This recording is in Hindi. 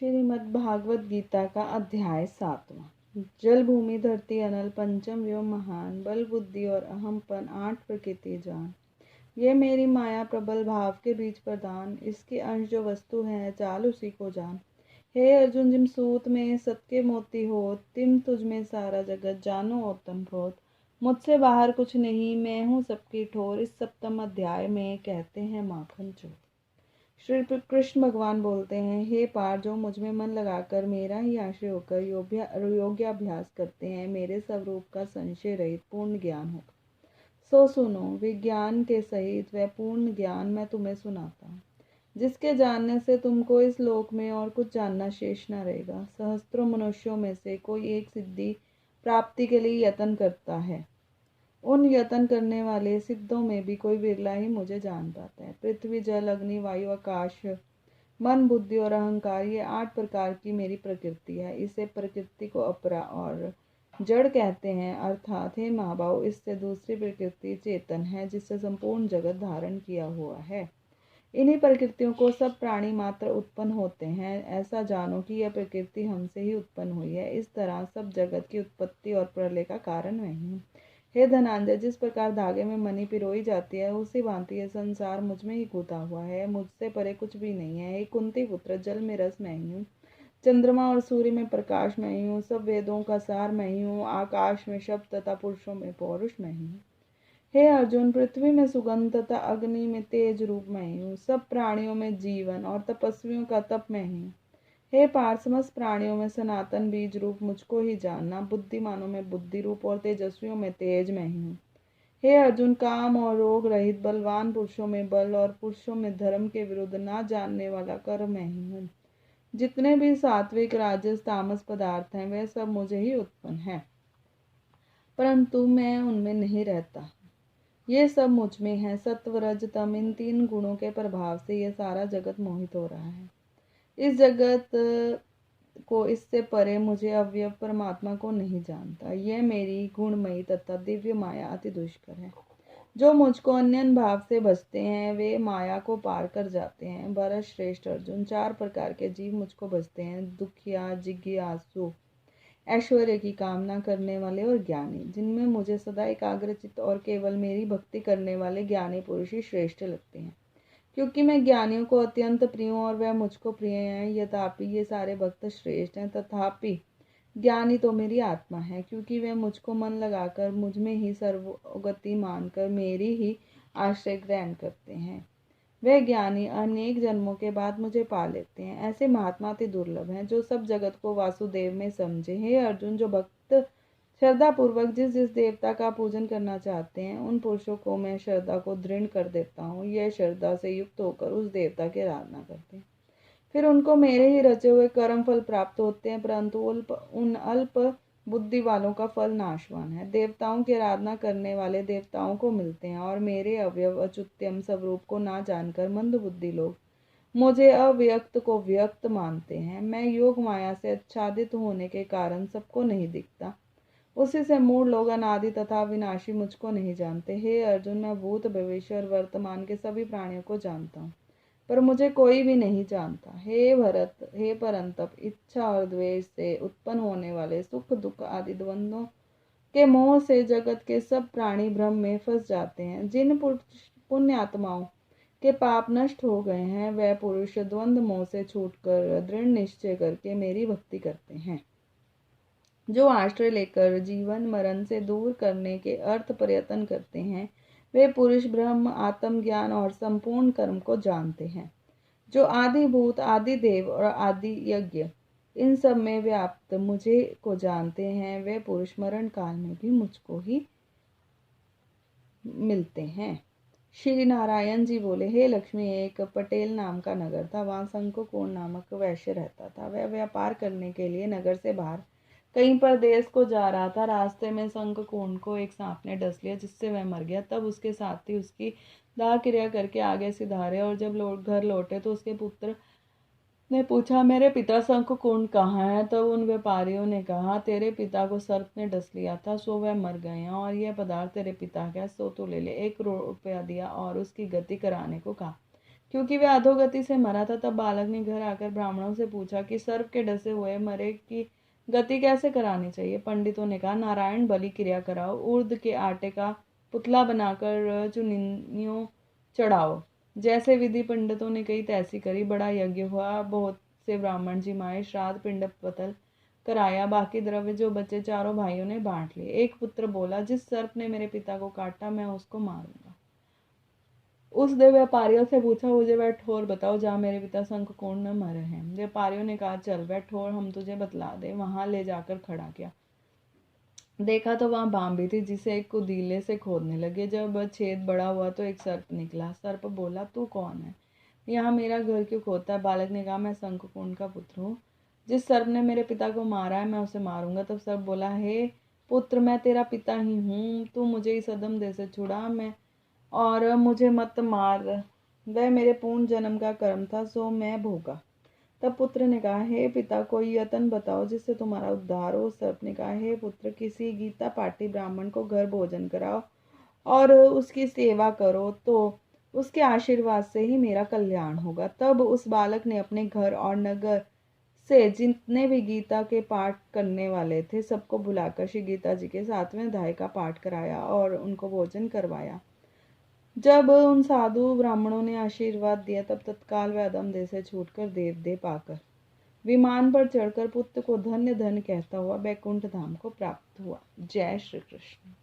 श्रीमद् भागवत गीता का अध्याय 7वां। जल भूमि धरती अनल पंचम व्योम महान, बल बुद्धि और अहमपन 8 प्रकृति जान। ये मेरी माया प्रबल भाव के बीच प्रदान, इसकी अंश जो वस्तु है चाल उसी को जान। हे अर्जुन, जिम सूत में सबके मोती हो, तिम तुझ में सारा जगत जानो ओतम प्रोत। मुझसे बाहर कुछ नहीं, मैं हूँ सबकी ठोर। इस सप्तम अध्याय में कहते हैं माखन चोर। श्री कृष्ण भगवान बोलते हैं, हे पार्थ, जो मुझ में मन लगाकर मेरा ही आश्रय होकर योग्याभ्यास करते हैं, मेरे स्वरूप का संशय रहित पूर्ण ज्ञान होगा। सो सुनो, विज्ञान के सहित वह पूर्ण ज्ञान मैं तुम्हें सुनाता हूँ, जिसके जानने से तुमको इस लोक में और कुछ जानना शेष न रहेगा। सहस्त्रों मनुष्यों में से कोई एक सिद्धि प्राप्ति के लिए यत्न करता है। उन यत्न करने वाले सिद्धों में भी कोई बिरला ही मुझे जान पाता है। पृथ्वी, जल, अग्नि, वायु, आकाश, मन, बुद्धि और अहंकार, ये 8 प्रकार की मेरी प्रकृति है। इसे प्रकृति को अपरा और जड़ कहते हैं। अर्थात हे महाभाव, इससे दूसरी प्रकृति चेतन है, जिससे संपूर्ण जगत धारण किया हुआ है। इन्हीं प्रकृतियों को सब प्राणी मात्र उत्पन्न होते हैं। ऐसा जानो कि यह प्रकृति हमसे ही उत्पन्न हुई है। इस तरह सब जगत की उत्पत्ति और प्रलय का कारण मैं ही हूँ। हे धनंजय, जिस प्रकार धागे में मणि पिरोई जाती है, उसी भांति यह संसार मुझ में ही कूदा हुआ है। मुझसे परे कुछ भी नहीं है। हे कुंती पुत्र, जल में रस मैं ही हूँ, चंद्रमा और सूर्य में प्रकाश मैं ही हूँ, सब वेदों का सार मैं ही हूँ, आकाश में शब्द तथा पुरुषों में पौरुष मैं ही हूँ। हे अर्जुन, पृथ्वी में सुगंध तथा अग्नि में तेज रूप मैं ही हूँ, सब प्राणियों में जीवन और तपस्वियों का तप मैं ही हूँ। हे पार्थ, समस्त प्राणियों में सनातन बीज रूप मुझको ही जानना। बुद्धिमानों में बुद्धि रूप और तेजस्वियों में तेज मैं ही हूँ। हे अर्जुन, काम और रोग रहित बलवान पुरुषों में बल और पुरुषों में धर्म के विरुद्ध ना जानने वाला कर मैं ही हूँ। जितने भी सात्विक, राजस, तामस पदार्थ हैं, वे सब मुझे ही उत्पन्न हैं, परंतु मैं उनमें नहीं रहता। ये सब मुझ में है। सत्व, रज, तम, इन 3 गुणों के प्रभाव से यह सारा जगत मोहित हो रहा है। इस जगत को इससे परे मुझे अव्यय परमात्मा को नहीं जानता। यह मेरी गुणमयी तथा दिव्य माया अति दुष्कर है। जो मुझको अन्य भाव से भजते हैं, वे माया को पार कर जाते हैं। भरत श्रेष्ठ अर्जुन, 4 प्रकार के जीव मुझको भजते हैं: दुखिया, जिज्ञासु, ऐश्वर्य की कामना करने वाले और ज्ञानी। जिनमें मुझे सदा एकाग्रचित्त और केवल मेरी भक्ति करने वाले ज्ञानी पुरुष ही श्रेष्ठ लगते हैं, क्योंकि मैं ज्ञानियों को अत्यंत प्रिय हूँ और वह मुझको प्रिय हैं। यद्यपि ये सारे भक्त श्रेष्ठ हैं, तथापि ज्ञानी तो मेरी आत्मा है, क्योंकि वे मुझको मन लगाकर मुझ में ही सर्वगति मानकर मेरी ही आश्रय ग्रहण करते हैं। वे ज्ञानी अनेक जन्मों के बाद मुझे पा लेते हैं। ऐसे महात्मा अति दुर्लभ हैं, जो सब जगत को वासुदेव में समझे। हे अर्जुन, जो भक्त श्रद्धा पूर्वक जिस जिस देवता का पूजन करना चाहते हैं, उन पुरुषों को मैं श्रद्धा को दृढ़ कर देता हूँ। यह श्रद्धा से युक्त होकर उस देवता की आराधना करते हैं, फिर उनको मेरे ही रचे हुए कर्म फल प्राप्त होते हैं, परंतु उन अल्प बुद्धि वालों का फल नाशवान है। देवताओं की आराधना करने वाले देवताओं को मिलते हैं, और मेरे अव्यव अच्युत्यम स्वरूप को ना जानकर मंद बुद्धि लोग मुझे अव्यक्त को व्यक्त मानते हैं। मैं योग माया से आच्छादित होने के कारण सबको नहीं दिखता। उसी से मूढ़ लोग अनादि तथा विनाशी मुझको नहीं जानते। हे अर्जुन, मैं भूत, भविष्य और वर्तमान के सभी प्राणियों को जानता हूँ, पर मुझे कोई भी नहीं जानता। हे भरत, हे परंतप, इच्छा और द्वेष से उत्पन्न होने वाले सुख दुख आदि द्वंद्वों के मोह से जगत के सब प्राणी भ्रम में फंस जाते हैं। जिन पुण्यात्माओं के पाप नष्ट हो गए हैं, वह पुरुष द्वंद्व मोह से छूटकर दृढ़ निश्चय करके मेरी भक्ति करते हैं। जो आश्रय लेकर जीवन मरण से दूर करने के अर्थ प्रयत्न करते हैं, वे पुरुष ब्रह्म, आत्मज्ञान और संपूर्ण कर्म को जानते हैं। जो आदि भूत, आदि देव और आदि यज्ञ, इन सब में व्याप्त मुझे को जानते हैं, वे पुरुष मरण काल में भी मुझको ही मिलते हैं। श्री नारायण जी बोले, हे लक्ष्मी, एक पटेल नाम का नगर था। वहाँ शंखकोण नामक वैश्य रहता था। वह व्यापार करने के लिए नगर से बाहर कहीं परदेश को जा रहा था। रास्ते में शंखकोण को एक सांप ने डस लिया, जिससे वह मर गया। तब उसके साथी उसकी दाह क्रिया करके आगे सिधारे, और जब घर लौटे तो उसके पुत्र ने पूछा, मेरे पिता शंखकोण कहाँ है? तब उन व्यापारियों ने कहा, तेरे पिता को सर्प ने डस लिया था, सो वह मर गए हैं, और यह पदार्थ तेरे पिता का, सो तू ले ले। 1 करोड़ रुपया दिया और उसकी गति कराने को कहा। क्योंकि वह अधोगति से मरा था। तब बालक ने घर आकर ब्राह्मणों से पूछा कि सर्प के डसे हुए मरे की गति कैसे करानी चाहिए। पंडितों ने कहा, नारायण बलि क्रिया कराओ, उर्द के आटे का पुतला बनाकर चुनियों चढ़ाओ। जैसे विधि पंडितों ने कही तैसी करी। बड़ा यज्ञ हुआ, बहुत से ब्राह्मण जिमाए, श्राद्ध पिंड पतल कराया। बाकी द्रव्य जो बचे चारों भाइयों ने बांट लिए। एक पुत्र बोला, जिस सर्प ने मेरे पिता को काटा मैं उसको मारूंगा। उसने व्यापारियों से पूछा, मुझे वह ठोर बताओ जहाँ मेरे पिता शंखकोण में मरे हैं। व्यापारियों ने कहा, चल वह ठोर हम तुझे बतला दे। वहां ले जाकर खड़ा किया। देखा तो वहां बांबी थी, जिसे एक कुदीले से खोदने लगे। जब छेद बड़ा हुआ तो एक सर्प निकला। सर्प बोला, तू कौन है, यहाँ मेरा घर क्यों खोदता है। बालक ने कहा, मैं शंखकोण का पुत्र हूँ। जिस सर्प ने मेरे पिता को मारा है मैं उसे मारूंगा। तब सर्प बोला, हे पुत्र, मैं तेरा पिता ही हूँ, तू मुझे इस अधम देह से छुड़ा मैं और मुझे मत मार। वह मेरे पूर्ण जन्म का कर्म था, सो मैं भोगा। तब पुत्र ने कहा, हे पिता, कोई यतन बताओ जिससे तुम्हारा उद्धार हो। सर्प ने कहा, हे पुत्र, किसी गीता पाठी ब्राह्मण को घर भोजन कराओ और उसकी सेवा करो, तो उसके आशीर्वाद से ही मेरा कल्याण होगा। तब उस बालक ने अपने घर और नगर से जितने भी गीता के पाठ करने वाले थे सबको बुलाकर श्री गीता जी के 7वें अध्याय का पाठ कराया और उनको भोजन करवाया। जब उन साधु ब्राह्मणों ने आशीर्वाद दिया तब तत्काल वह अधम देह से छूटकर देव पाकर विमान पर चढ़कर पुत्र को धन्य धन्य कहता हुआ बैकुंठ धाम को प्राप्त हुआ। जय श्री कृष्ण।